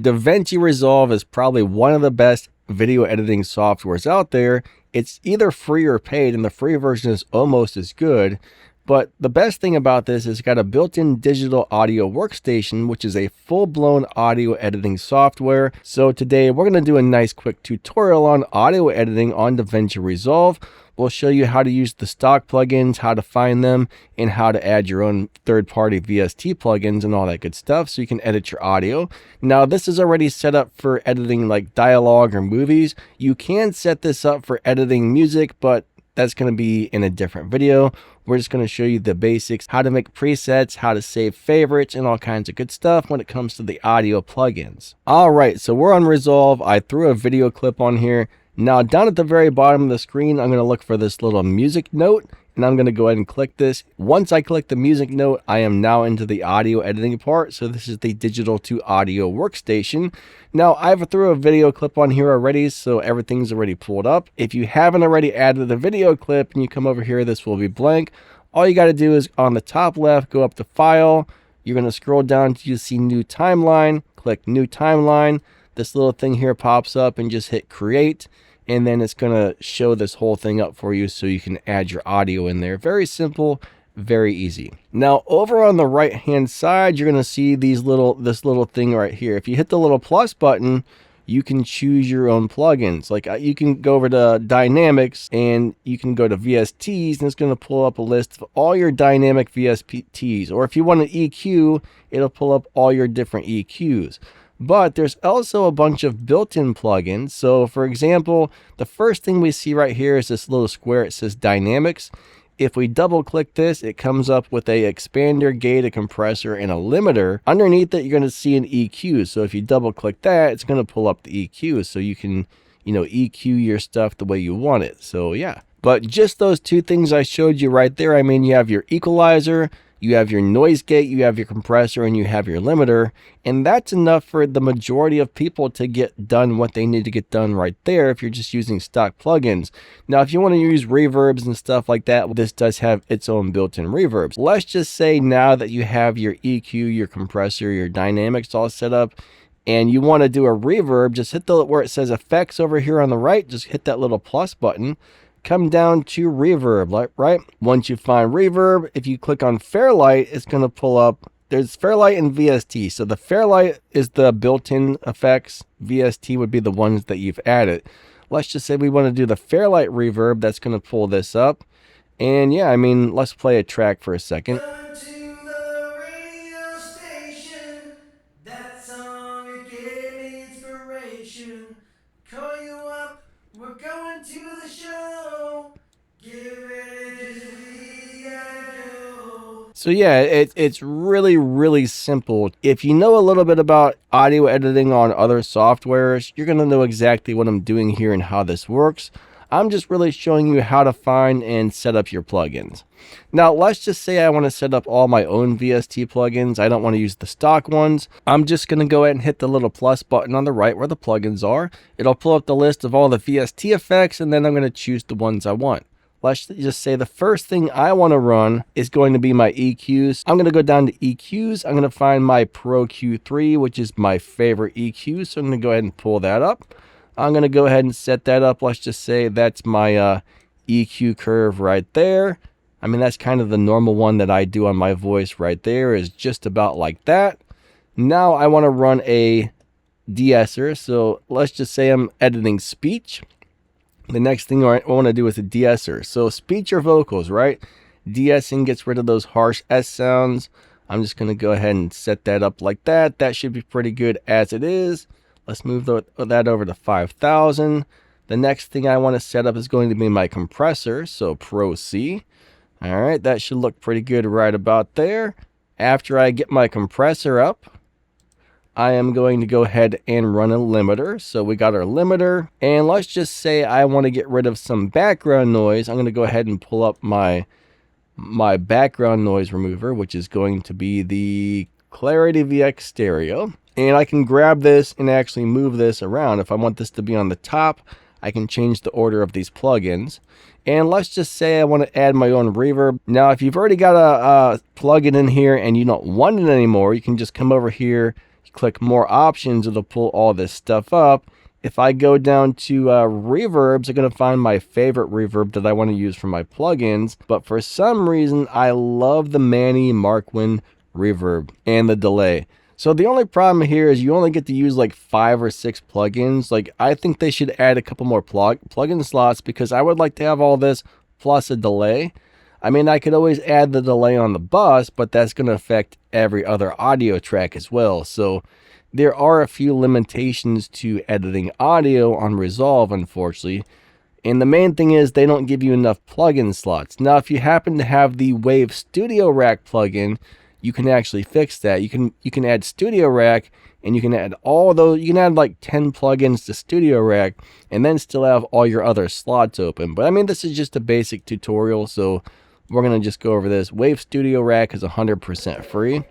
Davinci Resolve is probably one of the best video editing softwares out there. It's either free or paid, and the free version is almost as good. But the best thing about this is it's got a built-in digital audio workstation, which is a full-blown audio editing software. So today we're going to do a nice quick tutorial on audio editing on Davinci Resolve. We'll show you how to use the stock plugins, how to find them, and how to add your own third-party VST plugins and all that good stuff so you can edit your audio. Now, this is already set up for editing like dialogue or movies. You can set this up for editing music, but that's going to be in a different video. We're just going to show you the basics, how to make presets, how to save favorites, and all kinds of good stuff when it comes to the audio plugins. All right, so we're on Resolve. I threw a video clip on here. Now, down at the very bottom of the screen, I'm going to look for this little music note, and I'm going to go ahead and click this. Once I click the music note, I am now into the audio editing part. So this is the digital to audio workstation. Now, I've threw a video clip on here already, so everything's already pulled up. If you haven't already added a video clip and you come over here, this will be blank. All you got to do is on the top left, go up to File. You're going to scroll down to see New Timeline. Click New Timeline. This little thing here pops up, and just hit Create. And then it's going to show this whole thing up for you so you can add your audio in there. Very simple, very easy. Now, over on the right hand side, you're going to see this little thing right here. If you hit the little plus button, you can choose your own plugins. Like you can go over to Dynamics and you can go to VSTs, and it's going to pull up a list of all your dynamic VSTs. Or if you want an EQ, it'll pull up all your different EQs. But there's also a bunch of built-in plugins. So for example, the first thing we see right here is this little square. It says Dynamics. If we double click this, it comes up with a expander, gate, a compressor, and a limiter. Underneath it, you're going to see an EQ. So if you double click that, it's going to pull up the EQ so you can, EQ your stuff the way you want it. So yeah, but just those two things I showed you right there. I mean, you have your equalizer, you have your noise gate, you have your compressor, and you have your limiter. And that's enough for the majority of people to get done what they need to get done right there if you're just using stock plugins. Now, if you want to use reverbs and stuff like that, this does have its own built-in reverbs. Let's just say now that you have your EQ, your compressor, your dynamics all set up, and you want to do a reverb, just hit where it says effects over here on the right, just hit that little plus button. Come down to reverb, right? Once you find reverb, if you click on Fairlight, it's going to pull up. There's Fairlight and VST. So the Fairlight is the built-in effects. VST would be the ones that you've added. Let's just say we want to do the Fairlight reverb. That's going to pull this up. And yeah, I mean, let's play a track for a second. We're going to the show. Get ready to go. So yeah, it's really, really simple. If you know a little bit about audio editing on other softwares, you're going to know exactly what I'm doing here and how this works. I'm just really showing you how to find and set up your plugins. Now, let's just say I want to set up all my own VST plugins. I don't want to use the stock ones. I'm just going to go ahead and hit the little plus button on the right where the plugins are. It'll pull up the list of all the VST effects, and then I'm going to choose the ones I want. Let's just say the first thing I want to run is going to be my EQs. I'm going to go down to EQs. I'm going to find my Pro Q3, which is my favorite EQ. So I'm going to go ahead and pull that up. I'm going to go ahead and set that up. Let's just say that's my EQ curve right there. I mean, that's kind of the normal one that I do on my voice right there, is just about like that. Now I want to run a de-esser. So let's just say I'm editing speech. The next thing I want to do is a de-esser. So speech or vocals, right? De-essing gets rid of those harsh S sounds. I'm just going to go ahead and set that up like that. That should be pretty good as it is. Let's move that over to 5,000. The next thing I want to set up is going to be my compressor. So Pro C. All right, that should look pretty good right about there. After I get my compressor up, I am going to go ahead and run a limiter. So we got our limiter. And let's just say I want to get rid of some background noise. I'm going to go ahead and pull up my background noise remover, which is going to be the Clarity VX Stereo. And I can grab this and actually move this around. If I want this to be on the top, I can change the order of these plugins. And let's just say I want to add my own reverb. Now, if you've already got a plugin in here and you don't want it anymore, you can just come over here. You click more options, it'll pull all this stuff up. If I go down to reverbs, I'm going to find my favorite reverb that I want to use for my plugins. But for some reason, I love the Manny Marquin reverb and the delay. So the only problem here is you only get to use like 5 or 6 plugins. Like, I think they should add a couple more plugin slots, because I would like to have all this plus a delay. I mean, I could always add the delay on the bus, but that's going to affect every other audio track as well. So there are a few limitations to editing audio on Resolve, unfortunately. And the main thing is they don't give you enough plugin slots. Now, if you happen to have the Wave Studio Rack plugin, you can actually fix that. You can add Studio Rack, and you can add all those. You can add like 10 plugins to Studio Rack and then still have all your other slots open. But I mean, this is just a basic tutorial, so we're going to just go over this. Wave Studio Rack is 100% free.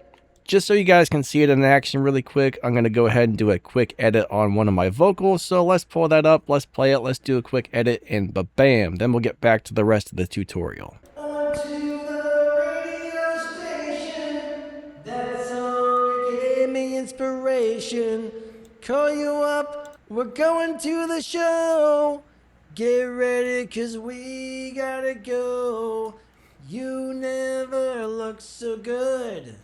Just so you guys can see it in action really quick, I'm going to go ahead and do a quick edit on one of my vocals. So let's pull that up, let's play it, let's do a quick edit, and ba-bam. Then we'll get back to the rest of the tutorial. Onto the radio station. That song gave me inspiration. Call you up, we're going to the show. Get ready, 'cause we gotta go. You never looked so good,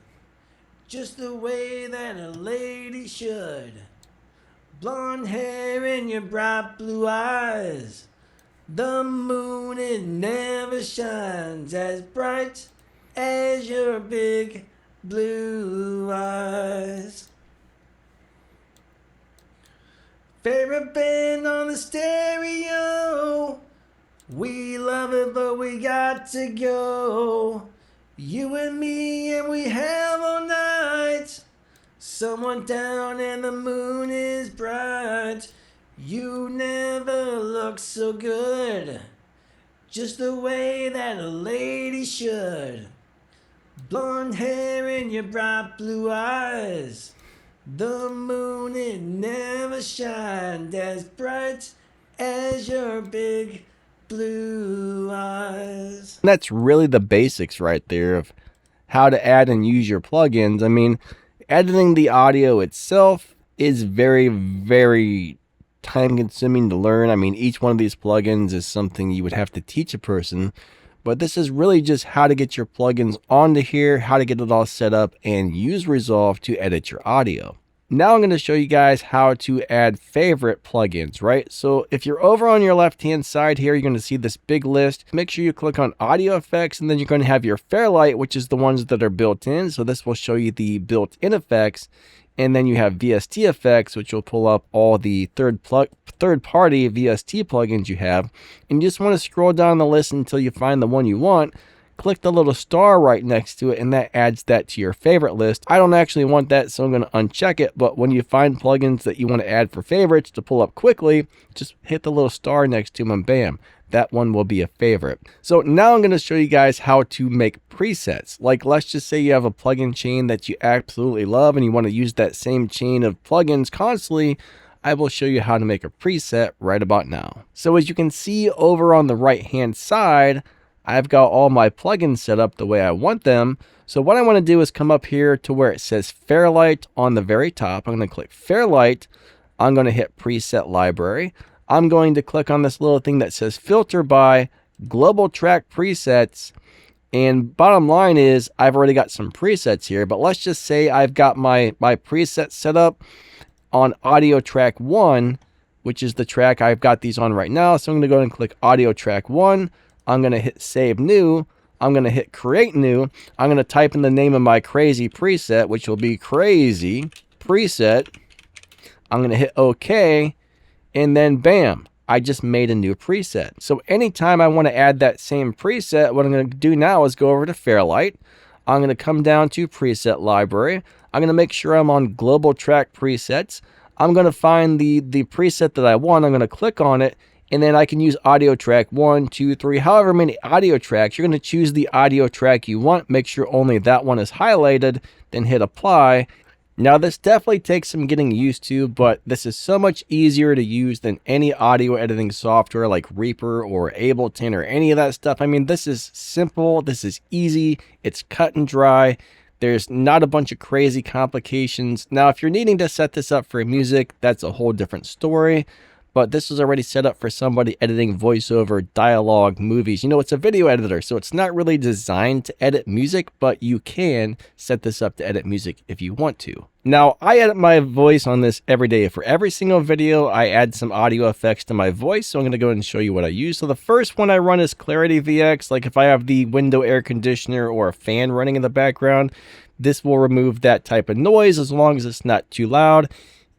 just the way that a lady should. Blonde hair and your bright blue eyes. The moon, it never shines as bright as your big blue eyes. Favorite band on the stereo. We love it, but we got to go. You and me, and we have all night. Someone down and the moon is bright. You never look so good, just the way that a lady should. Blonde hair and your bright blue eyes. The moon, it never shined as bright as your big blue eyes. That's really the basics right there of how to add and use your plugins. I mean, editing the audio itself is very, very time consuming to learn. I mean, each one of these plugins is something you would have to teach a person, but this is really just how to get your plugins onto here, how to get it all set up, and use Resolve to edit your audio. Now I'm going to show you guys how to add favorite plugins, right? So if you're over on your left hand side here, you're going to see this big list. Make sure you click on audio effects, and then you're going to have your Fairlight, which is the ones that are built in. So this will show you the built-in effects. And then you have VST effects, which will pull up all the third-party VST plugins you have. And you just want to scroll down the list until you find the one you want. Click the little star right next to it, and that adds that to your favorite list. I don't actually want that, so I'm going to uncheck it. But when you find plugins that you want to add for favorites to pull up quickly, just hit the little star next to them, and bam, that one will be a favorite. So now I'm going to show you guys how to make presets. Like, let's just say you have a plugin chain that you absolutely love and you want to use that same chain of plugins constantly. I will show you how to make a preset right about now. So as you can see over on the right hand side, I've got all my plugins set up the way I want them. So what I want to do is come up here to where it says Fairlight on the very top. I'm going to click Fairlight. I'm going to hit Preset Library. I'm going to click on this little thing that says Filter by Global Track Presets. And bottom line is I've already got some presets here, but let's just say I've got my preset set up on audio track 1, which is the track I've got these on right now. So I'm going to go and click audio track 1. I'm going to hit Save New. I'm going to hit Create New. I'm going to type in the name of my crazy preset, which will be Crazy Preset. I'm going to hit OK. And then bam, I just made a new preset. So anytime I want to add that same preset, what I'm going to do now is go over to Fairlight. I'm going to come down to Preset Library. I'm going to make sure I'm on Global Track Presets. I'm going to find the preset that I want. I'm going to click on it. And then I can use audio track 1, 2, 3, however many audio tracks. You're going to choose the audio track you want. Make sure only that one is highlighted. Then hit apply. Now this definitely takes some getting used to, but this is so much easier to use than any audio editing software like Reaper or Ableton or any of that stuff. I mean, this is simple. This is easy. It's cut and dry. There's not a bunch of crazy complications. Now, if you're needing to set this up for music, that's a whole different story. But this is already set up for somebody editing voiceover, dialogue, movies. You know, it's a video editor, so it's not really designed to edit music, but you can set this up to edit music if you want to. Now, I edit my voice on this every day. For every single video, I add some audio effects to my voice, so I'm going to go ahead and show you what I use. So the first one I run is Clarity VX. Like if I have the window air conditioner or a fan running in the background, this will remove that type of noise as long as it's not too loud.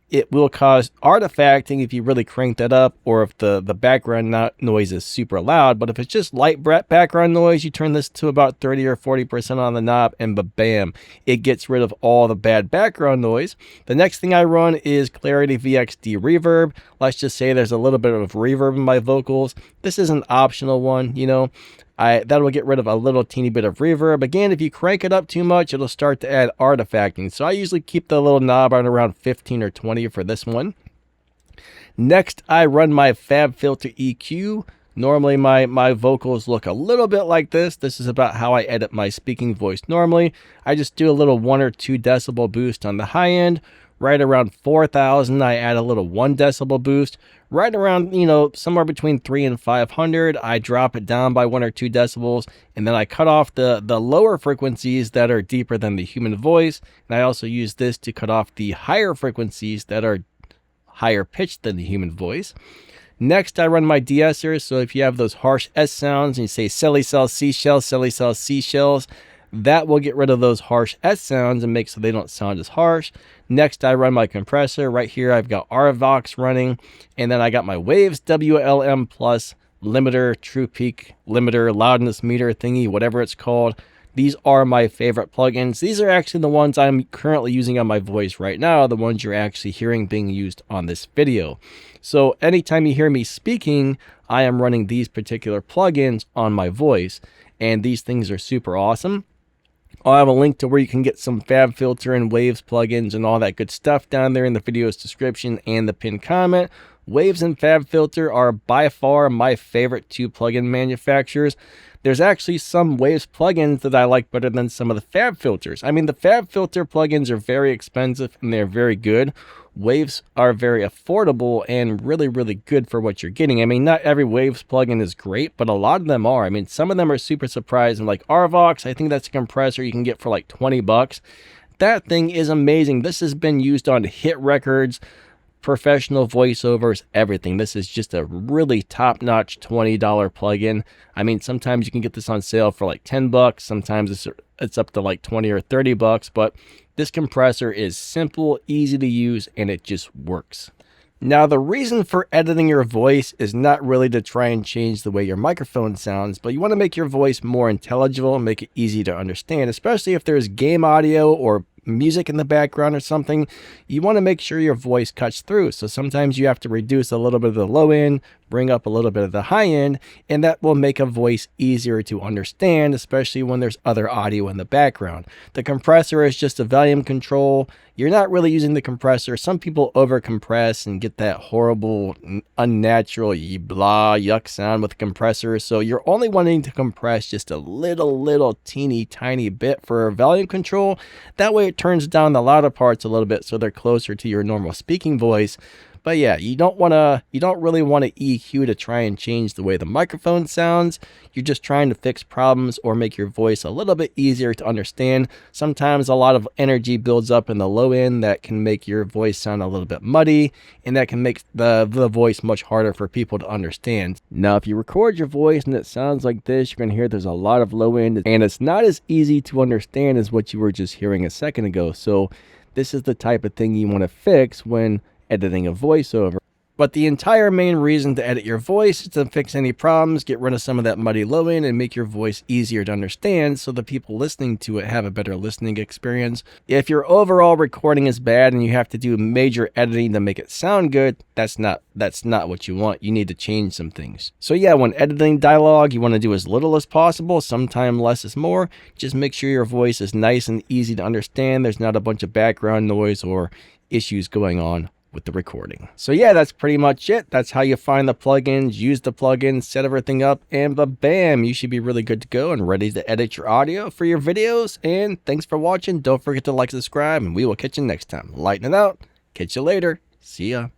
It will cause artifacting if you really crank that up, or if the background noise is super loud. But if it's just light background noise, you turn this to about 30 or 40% on the knob, and bam, it gets rid of all the bad background noise. The next thing I run is Clarity VXD Reverb. Let's just say there's a little bit of reverb in my vocals. This is an optional one, you know. That will get rid of a little teeny bit of reverb. Again, if you crank it up too much, it'll start to add artifacting. So I usually keep the little knob on around 15 or 20 for this one. Next, I run my FabFilter EQ. Normally, my vocals look a little bit like this. This is about how I edit my speaking voice normally. I just do a little 1 or 2 decibel boost on the high end. Right around 4,000, I add a little 1 decibel boost. Right around, you know, somewhere between 300 and 500, I drop it down by 1 or 2 decibels, and then I cut off the lower frequencies that are deeper than the human voice, and I also use this to cut off the higher frequencies that are higher pitched than the human voice. Next, I run my de-essers, so if you have those harsh S sounds and you say silly cell seashells, that will get rid of those harsh S sounds and make so they don't sound as harsh. Next, I run my compressor. Right here, I've got RVox running, and then I got my Waves WLM Plus limiter, True Peak limiter, loudness meter thingy, whatever it's called. These are my favorite plugins. These are actually the ones I'm currently using on my voice right now, the ones you're actually hearing being used on this video. So anytime you hear me speaking, I am running these particular plugins on my voice, and these things are super awesome. I'll have a link to where you can get some FabFilter and Waves plugins and all that good stuff down there in the video's description and the pinned comment. Waves and FabFilter are by far my favorite 2 plugin manufacturers. There's actually some Waves plugins that I like better than some of the FabFilters. I mean, the FabFilter plugins are very expensive and they're very good. Waves are very affordable and really, really good for what you're getting. I mean, not every Waves plugin is great, but a lot of them are. I mean, some of them are super surprising, like RVox. I think that's a compressor you can get for like 20 bucks. That thing is amazing. This has been used on hit records, professional voiceovers, everything. This is just a really top-notch $20 plugin. I mean, sometimes you can get this on sale for like 10 bucks. Sometimes it's up to like 20 or 30 bucks, but this compressor is simple, easy to use, and it just works. Now, the reason for editing your voice is not really to try and change the way your microphone sounds, but you want to make your voice more intelligible and make it easy to understand, especially if there's game audio or music in the background or something. You want to make sure your voice cuts through. So sometimes you have to reduce a little bit of the low end, bring up a little bit of the high end, and that will make a voice easier to understand, especially when there's other audio in the background. The compressor is just a volume control. You're not really using the compressor. Some people over compress and get that horrible, unnatural, blah, yuck sound with compressors. So you're only wanting to compress just a little teeny tiny bit for volume control. That way it turns down the louder parts a little bit so they're closer to your normal speaking voice. But yeah, you don't really want to EQ to try and change the way the microphone sounds. You're just trying to fix problems or make your voice a little bit easier to understand. Sometimes a lot of energy builds up in the low end that can make your voice sound a little bit muddy, and that can make the voice much harder for people to understand. Now, if you record your voice and it sounds like this, you're going to hear there's a lot of low end, and it's not as easy to understand as what you were just hearing a second ago. So this is the type of thing you want to fix when editing a voiceover. But the entire main reason to edit your voice is to fix any problems, get rid of some of that muddy low end, and make your voice easier to understand so the people listening to it have a better listening experience. If your overall recording is bad and you have to do major editing to make it sound good, that's not what you want. You need to change some things. So yeah, when editing dialogue, you want to do as little as possible. Sometimes less is more. Just make sure your voice is nice and easy to understand. There's not a bunch of background noise or issues going on with the recording. So yeah, that's pretty much it. That's how you find the plugins, use the plugins, set everything up, and bam, you should be really good to go and ready to edit your audio for your videos. And thanks for watching. Don't forget to like, subscribe, and we will catch you next time. Lighten it out. Catch you later. See ya.